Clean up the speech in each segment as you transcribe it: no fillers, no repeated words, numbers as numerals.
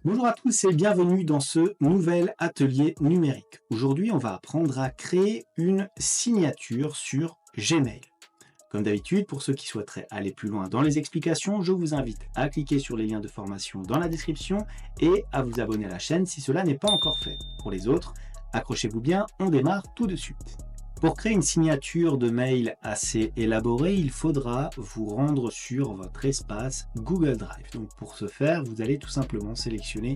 Bonjour à tous et bienvenue dans ce nouvel atelier numérique. Aujourd'hui, on va apprendre à créer une signature sur Gmail. Comme d'habitude, pour ceux qui souhaiteraient aller plus loin dans les explications, je vous invite à cliquer sur les liens de formation dans la description et à vous abonner à la chaîne si cela n'est pas encore fait. Pour les autres, accrochez-vous bien, on démarre tout de suite. Pour créer une signature de mail assez élaborée, il faudra vous rendre sur votre espace Google Drive. Donc pour ce faire, vous allez tout simplement sélectionner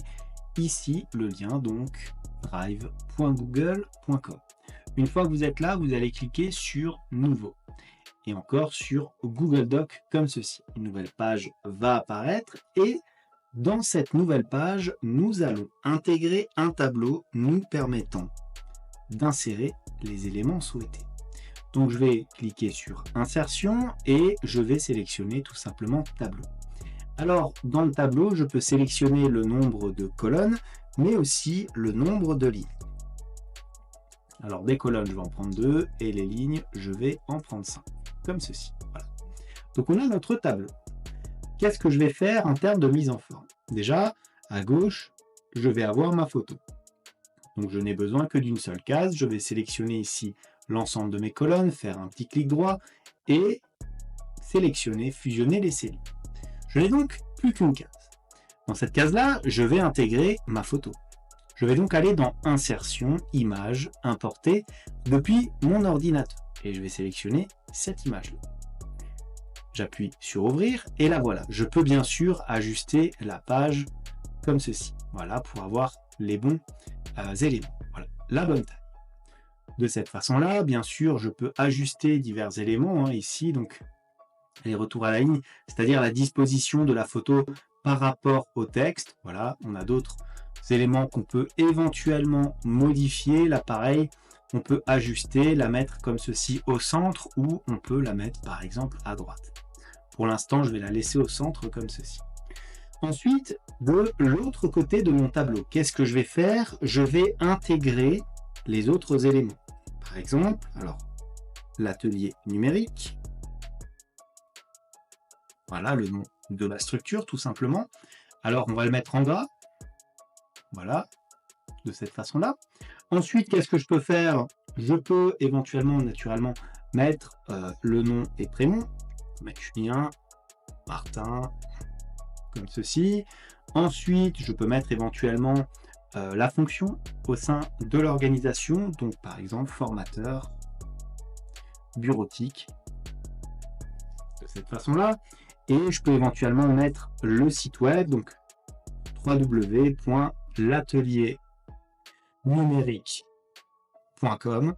ici le lien donc drive.google.com. Une fois que vous êtes là, vous allez cliquer sur Nouveau et encore sur Google Doc comme ceci. Une nouvelle page va apparaître et dans cette nouvelle page, nous allons intégrer un tableau nous permettant d'insérer les éléments souhaités. Donc je vais cliquer sur Insertion et je vais sélectionner tout simplement Tableau. Alors dans le tableau, je peux sélectionner le nombre de colonnes, mais aussi le nombre de lignes. Alors des colonnes, je vais en prendre 2 et les lignes, je vais en prendre 5, comme ceci. Voilà. Donc on a notre tableau. Qu'est-ce que je vais faire en termes de mise en forme? Déjà, à gauche, je vais avoir ma photo. Donc je n'ai besoin que d'une seule case. Je vais sélectionner ici l'ensemble de mes colonnes, faire un petit clic droit et sélectionner, fusionner les cellules. Je n'ai donc plus qu'une case. Dans cette case-là, je vais intégrer ma photo. Je vais donc aller dans Insertion, Images, Importer depuis mon ordinateur. Et je vais sélectionner cette image-là. J'appuie sur Ouvrir et la voilà. Je peux bien sûr ajuster la page comme ceci. Voilà, pour avoir les bons éléments. Voilà, la bonne taille. De cette façon-là, bien sûr, je peux ajuster divers éléments ici, donc les retours à la ligne, c'est-à-dire la disposition de la photo par rapport au texte. Voilà, on a d'autres éléments qu'on peut éventuellement modifier. Là, pareil, on peut ajuster, la mettre comme ceci au centre ou on peut la mettre par exemple à droite. Pour l'instant, je vais la laisser au centre comme ceci. Ensuite, de l'autre côté de mon tableau, qu'est-ce que je vais faire? Je vais intégrer les autres éléments. Par exemple, alors, l'atelier numérique. Voilà le nom de la structure, tout simplement. Alors, on va le mettre en gras. Voilà, de cette façon-là. Ensuite, qu'est-ce que je peux faire? Je peux éventuellement, naturellement, mettre le nom et prénom. Mettre Julien, Martin, comme ceci. Ensuite, je peux mettre éventuellement la fonction au sein de l'organisation, donc par exemple formateur, bureautique, de cette façon-là. Et je peux éventuellement mettre le site web, donc www.l'ateliernumérique.com.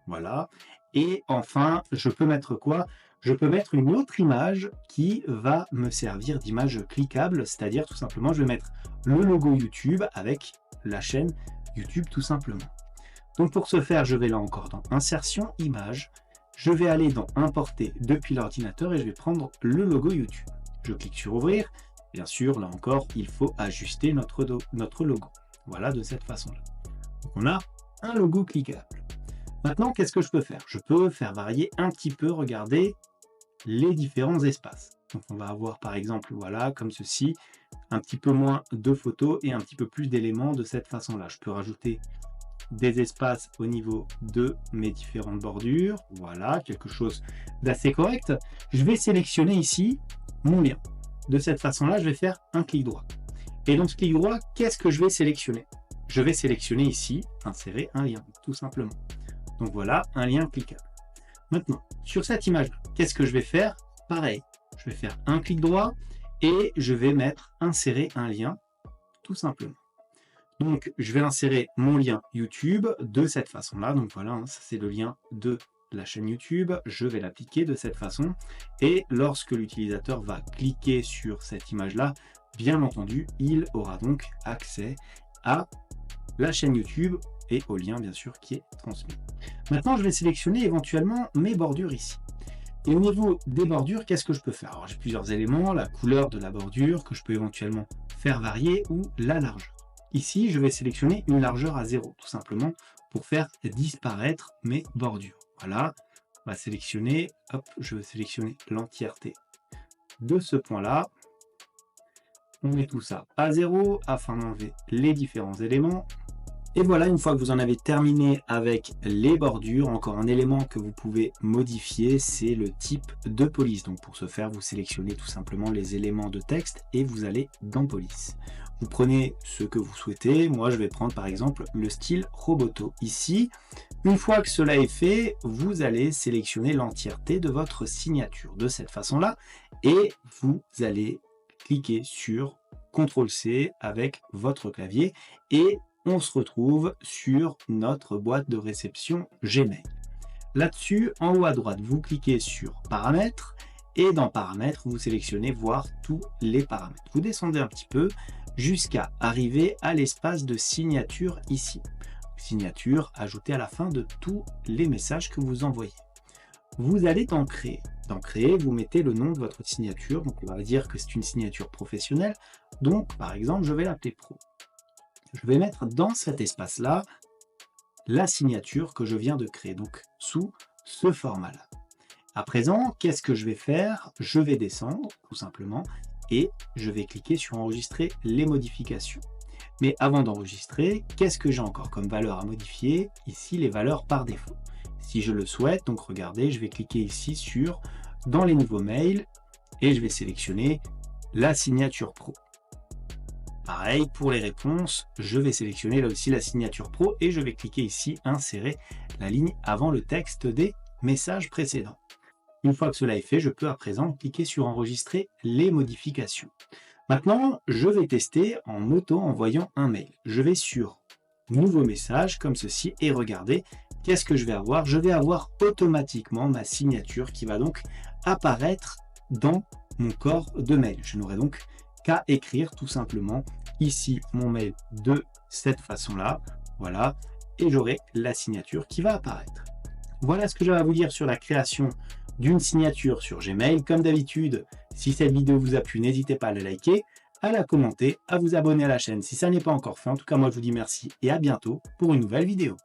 Voilà. Et enfin, je peux mettre quoi? Je peux mettre une autre image qui va me servir d'image cliquable, c'est-à-dire tout simplement, je vais mettre le logo YouTube avec la chaîne YouTube tout simplement. Donc pour ce faire, je vais là encore dans Insertion, Images, je vais aller dans Importer depuis l'ordinateur et je vais prendre le logo YouTube. Je clique sur Ouvrir. Bien sûr, là encore, il faut ajuster notre logo. Voilà, de cette façon-là. Donc on a un logo cliquable. Maintenant, qu'est-ce que je peux faire? Je peux faire varier un petit peu, regardez, les différents espaces. Donc on va avoir par exemple, voilà, comme ceci, un petit peu moins de photos et un petit peu plus d'éléments de cette façon-là. Je peux rajouter des espaces au niveau de mes différentes bordures. Voilà, quelque chose d'assez correct. Je vais sélectionner ici mon lien. De cette façon-là, je vais faire un clic droit. Et dans ce clic droit, qu'est-ce que je vais sélectionner? Je vais sélectionner ici, insérer un lien, tout simplement. Donc voilà, un lien cliquable. Maintenant, sur cette image, qu'est-ce que je vais faire? Pareil, je vais faire un clic droit et je vais mettre insérer un lien, tout simplement. Donc, je vais insérer mon lien YouTube de cette façon-là. Donc voilà, ça c'est le lien de la chaîne YouTube. Je vais l'appliquer de cette façon. Et lorsque l'utilisateur va cliquer sur cette image-là, bien entendu, il aura donc accès à la chaîne YouTube et au lien, bien sûr, qui est transmis. Maintenant, je vais sélectionner éventuellement mes bordures ici. Et au niveau des bordures, qu'est-ce que je peux faire? Alors, j'ai plusieurs éléments, la couleur de la bordure que je peux éventuellement faire varier ou la largeur. Ici, je vais sélectionner une largeur à 0, tout simplement, pour faire disparaître mes bordures. Voilà, on va sélectionner, hop, je vais sélectionner l'entièreté de ce point-là. On met tout ça à 0 afin d'enlever les différents éléments. Et voilà, une fois que vous en avez terminé avec les bordures, encore un élément que vous pouvez modifier, c'est le type de police. Donc pour ce faire, vous sélectionnez tout simplement les éléments de texte et vous allez dans police. Vous prenez ce que vous souhaitez. Moi, je vais prendre par exemple le style Roboto ici. Une fois que cela est fait, vous allez sélectionner l'entièreté de votre signature de cette façon-là et vous allez cliquer sur CTRL-C avec votre clavier et on se retrouve sur notre boîte de réception Gmail. Là-dessus, en haut à droite, vous cliquez sur Paramètres et dans Paramètres, vous sélectionnez Voir tous les paramètres. Vous descendez un petit peu jusqu'à arriver à l'espace de signature ici. Signature ajoutée à la fin de tous les messages que vous envoyez. Vous allez dans Créer. Dans Créer, vous mettez le nom de votre signature. Donc, on va dire que c'est une signature professionnelle. Donc, par exemple, je vais l'appeler Pro. Je vais mettre dans cet espace-là la signature que je viens de créer, donc sous ce format-là. À présent, qu'est-ce que je vais faire? Je vais descendre, tout simplement, et je vais cliquer sur Enregistrer les modifications. Mais avant d'enregistrer, qu'est-ce que j'ai encore comme valeur à modifier? Ici, les valeurs par défaut. Si je le souhaite, donc regardez, je vais cliquer ici sur Dans les nouveaux mails, et je vais sélectionner la signature Pro. Pareil, pour les réponses, je vais sélectionner là aussi la signature Pro et je vais cliquer ici, insérer la ligne avant le texte des messages précédents. Une fois que cela est fait, je peux à présent cliquer sur Enregistrer les modifications. Maintenant, je vais tester en auto-envoyant un mail. Je vais sur Nouveau message, comme ceci, et regardez, qu'est-ce que je vais avoir? Je vais avoir automatiquement ma signature qui va donc apparaître dans mon corps de mail. Je n'aurai donc qu'à écrire tout simplement ici mon mail de cette façon-là, voilà, et j'aurai la signature qui va apparaître. Voilà ce que j'avais à vous dire sur la création d'une signature sur Gmail. Comme d'habitude, si cette vidéo vous a plu, n'hésitez pas à la liker, à la commenter, à vous abonner à la chaîne si ça n'est pas encore fait. En tout cas, moi je vous dis merci et à bientôt pour une nouvelle vidéo.